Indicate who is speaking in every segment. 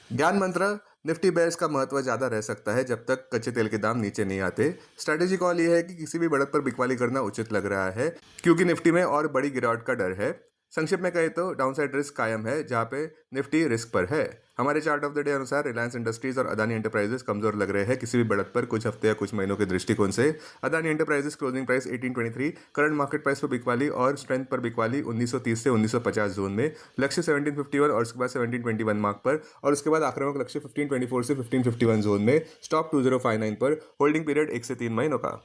Speaker 1: ज्ञान मंत्र। Nifty bears का महत्व ज़्यादा रह सकता है जब तक कच्चे तेल के दाम नीचे नहीं आते। स्ट्रैटेजी कॉल ये है कि किसी भी बढ़त पर बिकवाली करना उचित लग रहा है क्योंकि निफ्टी में और बड़ी गिरावट का डर है। संक्षिप्त में कहें तो डाउनसाइड रिस्क कायम है जहां पे निफ्टी रिस्क पर है। हमारे चार्ट ऑफ द डे अनुसार रिलायंस इंडस्ट्रीज और अदानी एंटरप्राइजेस कमजोर लग रहे हैं किसी भी बढ़त पर कुछ हफ्ते या कुछ महीनों के दृष्टिकोण से। Adani enterprises closing price 1823, current market price पर बिकवाली और स्ट्रेंथ पर बिकवाली 1930 से 1950 जोन में, लक्ष्य 1751 और उसके बाद 1721 मार्क पर, और उसके बाद आक्रामक लक्ष्य 1524 से 1551 जोन में, स्टॉप 2059 पर, होल्डिंग पीरियड 1 से 3 महीनों का।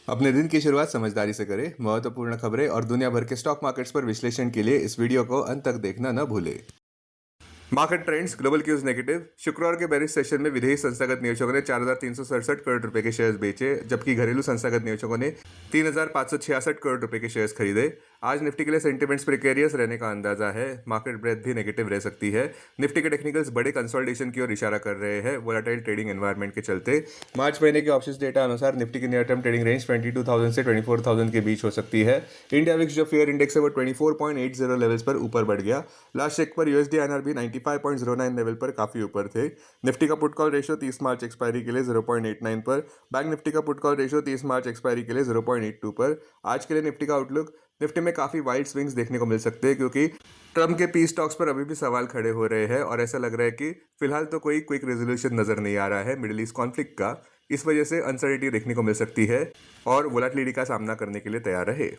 Speaker 1: अपने दिन की शुरुआत समझदारी से करें। महत्वपूर्ण खबरें और दुनिया भर के स्टॉक मार्केट्स पर विश्लेषण के लिए इस वीडियो को अंत तक देखना न भूलें। Market trends. Global cues negative. शुक्रवार के बेरिश सेशन में विदेशी संस्थागत निवेशकों ने 4,367 करोड़ रुपए के शेयर्स बेचे जबकि घरेलू संस्थागत निवेशकों ने 3,566 करोड़ रुपए के शेयर्स खरीदे। आज निफ्टी के लिए सेंटिमेंट्स प्रिकेरियस रहने का अंदाजा है। मार्केट ब्रेथ भी नेगेटिव रह सकती है। निफ्टी के टेक्निकल्स बड़े कंसोलिडेशन की ओर इशारा कर रहे हैं वोलेटाइल ट्रेडिंग एनवायरनमेंट के चलते। मार्च महीने के ऑप्शंस डेटा अनुसार निफ्टी की नियर टर्म ट्रेडिंग रेंज 22,000 से 24,000 के बीच हो सकती है। इंडिया विक्स जो फेयर इंडेक्स है वो 24.80 लेवल्स पर ऊपर बढ़ गया। लास्ट चेक पर यूएसडी आईएनआर भी 95.09 लेवल पर काफी ऊपर थे। निफ्टी का पुट कॉल रेशियो 30 मार्च एक्सपायरी के लिए 0.89 पर। बैंक निफ्टी का पुट कॉल रेशियो 30 मार्च एक्सपायरी के लिए 0.82 पर। आज के लिए निफ्टी का आउटलुक। निफ्टी में काफी वाइड स्विंग्स देखने को मिल सकते हैं क्योंकि ट्रम्प के पीस टॉक्स पर अभी भी सवाल खड़े हो रहे हैं और ऐसा लग रहा है कि फिलहाल तो कोई क्विक रेजोल्यूशन नजर नहीं आ रहा है मिडिल ईस्ट कॉन्फ्लिक्ट का। इस वजह से अनसर्टिनिटी देखने को मिल सकती है और वोलेटिलिटी का सामना करने के लिए तैयार रहे।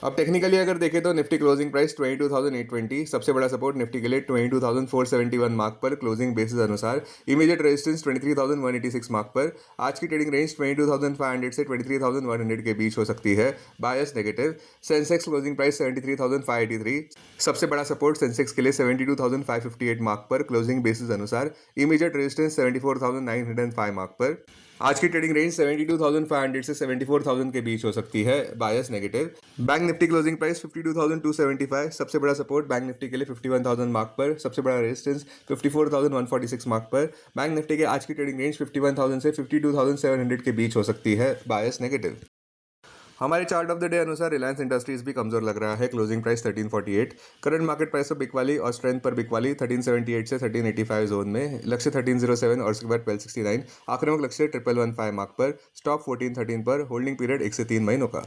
Speaker 1: अब टेक्निकली अगर देखें तो निफ्टी क्लोजिंग प्राइस 22,820, सबसे बड़ा सपोर्ट निफ्टी के लिए 22,471 मार्क पर क्लोजिंग बेसिस अनुसार। इमीडिएट रेजिस्टेंस 23,186 मार्क पर। आज की ट्रेडिंग रेंज 22,500 से 23,100 के बीच हो सकती है। Bias negative. Sensex closing price 73,583, सबसे बड़ा सपोर्ट सेंसेक्स के लिए 72,558 मार्क पर क्लोजिंग बेसिस अनुसार। इमीडिएट रेजिस्टेंस 74,905 मार्क पर। आज की ट्रेडिंग रेंज 72,500 से 74,000 के बीच हो सकती है। Bias negative. Bank Nifty closing price 52,275, सबसे बड़ा सपोर्ट बैंक निफ्टी के लिए 51,000 मार्क पर, सबसे बड़ा रेजिस्टेंस 54,146 मार्क पर। बैंक निफ्टी के आज की ट्रेडिंग रेंज 51,000 से 52,700 के बीच हो सकती है। Bias negative. हमारे चार्ट ऑफ द डे अनुसार रिलायंस इंडस्ट्रीज भी कमजोर लग रहा है। Closing price 1348, current market price पर बिकवाली और स्ट्रेंथ पर बिकवाली 1378 से 1385 जोन में, लक्ष्य 1307 और उसके बाद 1269, आक्रामक लक्ष्य 1115 मार्क पर, स्टॉप 1413 पर, होल्डिंग पीरियड 1 से 3 महीनों का।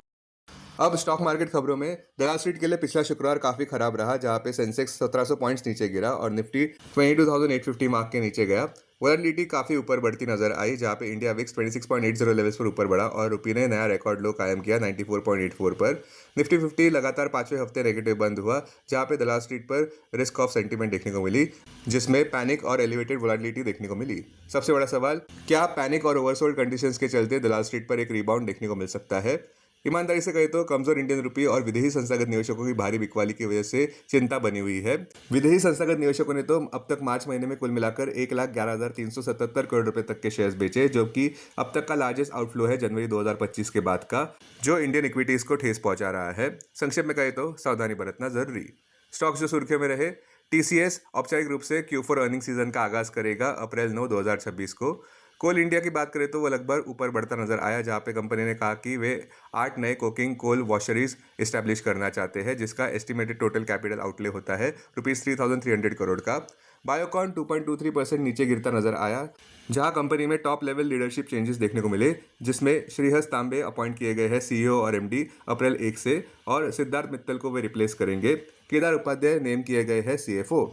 Speaker 1: अब स्टॉक मार्केट खबरों में दलाल स्ट्रीट के लिए पिछला शुक्रवार काफी खराब रहा जहां पे सेंसेक्स 1700 पॉइंट्स नीचे गिरा और निफ्टी 22,850 मार्क के नीचे गया। वोलेटिलिटी काफी ऊपर बढ़ती नजर आई जहां पे इंडिया विक्स 26.80 लेवल्स पर ऊपर बढ़ा और रुपये ने नया रिकॉर्ड लो कायम किया 94.84 पर। निफ्टी 50 लगातार 5वें हफ्ते नेगेटिव बंद हुआ जहां पे दलाल स्ट्रीट पर रिस्क ऑफ सेंटीमेंट देखने को मिली जिसमें पैनिक और एलिवेटेड वोलेटिलिटी देखने को मिली। सबसे बड़ा सवाल, क्या पैनिक और ओवरसोल्ड कंडीशंस के चलते दलाल स्ट्रीट पर एक रिबाउंड देखने को मिल सकता है? ईमानदारी से कहे तो कमजोर इंडियन रुपये और विदेशी संस्थागत निवेशकों की भारी बिकवाली की वजह से चिंता बनी हुई है। विदेशी संस्थागत निवेशकों ने तो अब तक मार्च महीने में कुल मिलाकर 1,11,377 करोड़ रुपए तक के शेयर्स बेचे जो कि अब तक का लार्जेस्ट आउटफ्लो है जनवरी 2025 के बाद का, जो इंडियन इक्विटीज को ठेस पहुंचा रहा है। संक्षेप में कहे तो सावधानी बरतना जरूरी। स्टॉक्स जो सुर्खियों में रहे, टीसीएस औपचारिक रूप से Q4 अर्निंग सीजन का आगाज करेगा अप्रैल 9, 2026 को। कोल इंडिया की बात करें तो वो लगभग ऊपर बढ़ता नजर आया जहां पे कंपनी ने कहा कि वे 8 नए कोकिंग कोल वॉशरीज इस्टेब्लिश करना चाहते हैं जिसका एस्टिमेटेड टोटल कैपिटल आउटले होता है ₹3,300 करोड़ का। बायोकॉन 2.23% नीचे गिरता नजर आया जहां कंपनी में टॉप लेवल लीडरशिप चेंजेस देखने को मिले जिसमें श्रीहस तांबे अपॉइंट किए गए हैं सीईओ और एमडी अप्रैल 1 से, और सिद्धार्थ मित्तल को वे रिप्लेस करेंगे। केदार उपाध्याय नेम किए गए हैं सीएफओ।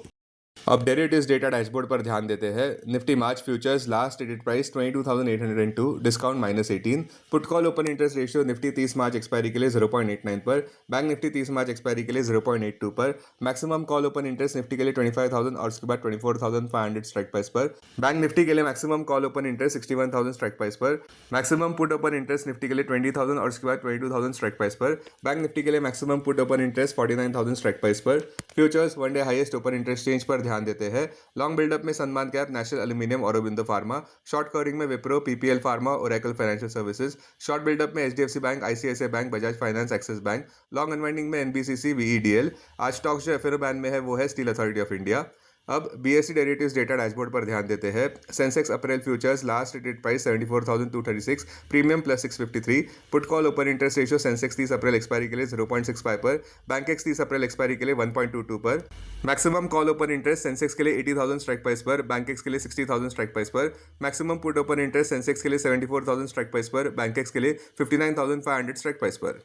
Speaker 1: अब डेरिवेटिव्स डेटा डैशबोर्ड पर ध्यान देते हैं। Nifty March futures last traded price 22,802, discount -18। Put call open interest ratio Nifty 30 मार्च एक्सपायरी के लिए 0.89 पर, बैंक निफ्टी 30 मार्च एक्सपायरी के लिए 0.82 पर, maximum call open interest Nifty के लिए 25,000 और उसके बाद 24,500 स्ट्राइक प्राइस पर, बैंक निफ्टी के लिए maximum call open interest 61,000 strike price पर, maximum put open interest Nifty के लिए 20,000 और उसके बाद 22,000 स्ट्राइक प्राइस पर, बैंक निफ्टी के लिए maximum put open interest 49,000 strike price पर। Futures one day highest open interest change पर ध्यान देते हैं। लॉन्ग बिल्डअप में Samman cap, national aluminium, Aurobindo pharma. Short covering में Wipro, PPL pharma, oracle financial services. Short buildup में HDFC bank, ICICI bank, Bajaj finance, axis bank. Long unwinding में NBCC, VEDL. आज stocks जो एफएनओ बैन में है वो है स्टील अथॉरिटी ऑफ इंडिया। अब BSE डेरिवेटिव्स डेटा डैशबोर्ड पर ध्यान देते हैं। Sensex April futures last traded price 74,236, premium plus 653। Put call open interest ratio Sensex 30 अप्रैल एक्सपायरी के लिए 0.65 पर, बैंकेक्स 30 अप्रैल एक्सपायरी के लिए 1.22 पर। Maximum call open interest Sensex के लिए 80,000 स्ट्राइक प्राइस पर, बैंकेक्स के लिए 60,000 स्ट्राइक प्राइस पर। Maximum put open interest Sensex के लिए 74,000 स्ट्राइक प्राइस पर, बैंकेक्स के लिए 59,500 स्ट्राइक प्राइस पर।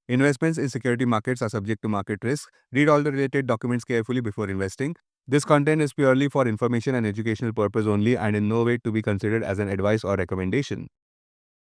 Speaker 2: Investments in security markets are subject to market risk. Read all the related documents carefully before investing. This content is purely for information and educational purpose only and in no way to be considered as an advice or recommendation.